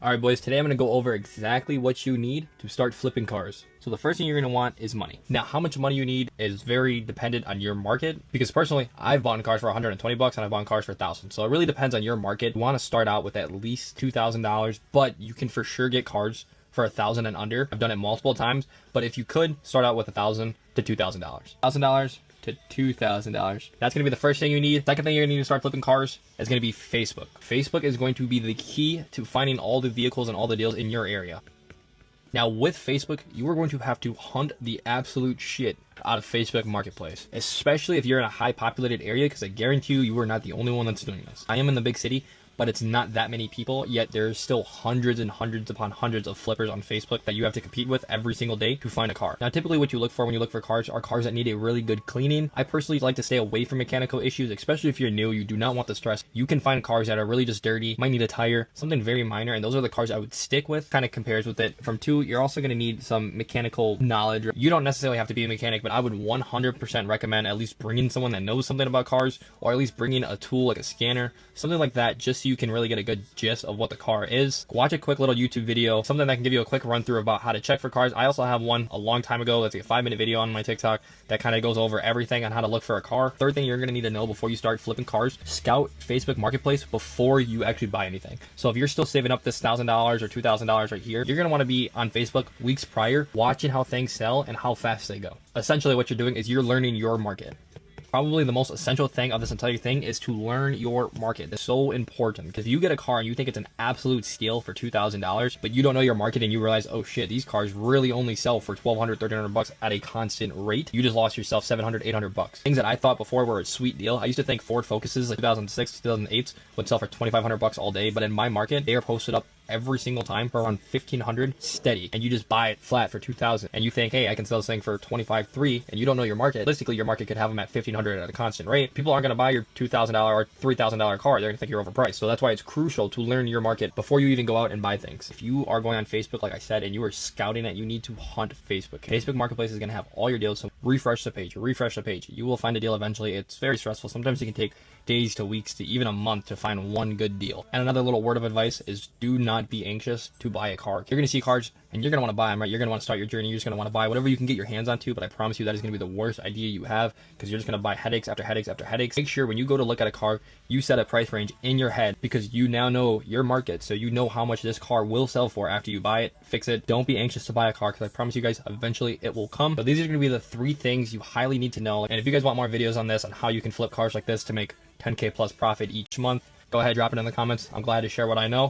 All right, boys, today I'm going to go over exactly what you need to start flipping cars. So the first thing you're going to want is money. Now, how much money you need is very dependent on your market, because personally, I've bought cars for 120 bucks and I've bought cars for 1,000. So it really depends on your market. You want to start out with at least $2,000, but you can for sure get cars for 1,000 and under. I've done it multiple times, but if you could start out with $1,000 to $2,000, $1,000 to $2,000. That's going to be the first thing you need. Second thing you're going to need to start flipping cars is going to be Facebook. Facebook is going to be the key to finding all the vehicles and all the deals in your area. Now with Facebook, you are going to have to hunt the absolute shit out of Facebook Marketplace, especially if you're in a high populated area, because I guarantee you are not the only one that's doing this. I am in the big city, but it's not that many people, yet there's still hundreds and hundreds upon hundreds of flippers on Facebook that you have to compete with every single day to find a car. Now, typically what you look for when you look for cars are cars that need a really good cleaning. I personally like to stay away from mechanical issues, especially if you're new. You do not want the stress. You can find cars that are really just dirty, might need a tire, something very minor, and those are the cars I would stick with. Kind of compares with it. From two, you're also going to need some mechanical knowledge. You don't necessarily have to be a mechanic, but I would 100% recommend at least bringing someone that knows something about cars, or at least bringing a tool like a scanner, something like that, just so you can really get a good gist of what the car is. Watch a quick little YouTube video, something that can give you a quick run through about how to check for cars. I also have one a long time ago that's like a 5-minute video on my TikTok that kind of goes over everything on how to look for a car. Third thing you're going to need to know before you start flipping cars: scout Facebook Marketplace before you actually buy anything. So if you're still saving up this $1,000 or $2,000 right here, you're going to want to be on Facebook weeks prior, watching how things sell and how fast they go. Essentially what you're doing is you're learning your market. Probably the most essential thing of this entire thing is to learn your market. It's so important, because if you get a car and you think it's an absolute steal for $2,000, but you don't know your market and you realize, oh shit, these cars really only sell for $1,200, $1,300 at a constant rate, you just lost yourself $700, $800. Things that I thought before were a sweet deal. I used to think Ford Focuses like 2006, 2008 would sell for $2,500 all day, but in my market, they are posted up every single time for around 1,500 steady, and you just buy it flat for 2,000, and you think, hey, I can sell this thing for 25.3, and you don't know your market. Realistically, your market could have them at 1,500 at a constant rate. People aren't going to buy your $2,000 or $3,000 car. They're going to think you're overpriced. So that's why it's crucial to learn your market before you even go out and buy things. If you are going on Facebook, like I said, and you are scouting it, you need to hunt Facebook. Facebook Marketplace is going to have all your deals. So refresh the page, you will find a deal eventually. It's very stressful. Sometimes it can take days to weeks to even a month to find one good deal. And another little word of advice is do not be anxious to buy a car. You're going to see cars and you're going to want to buy them, right? You're going to want to start your journey. You're just going to want to buy whatever you can get your hands onto, but I promise you that is going to be the worst idea you have, because you're just going to buy headaches after headaches after headaches. Make sure when you go to look at a car, you set a price range in your head, because you now know your market, so you know how much this car will sell for after you buy it. Fix it. Don't be anxious to buy a car, because I promise you guys, eventually it will come. So these are going to be the 3 things you highly need to know. And if you guys want more videos on this, on how you can flip cars like this to make 10K plus profit each month, go ahead, drop it in the comments. I'm glad to share what I know.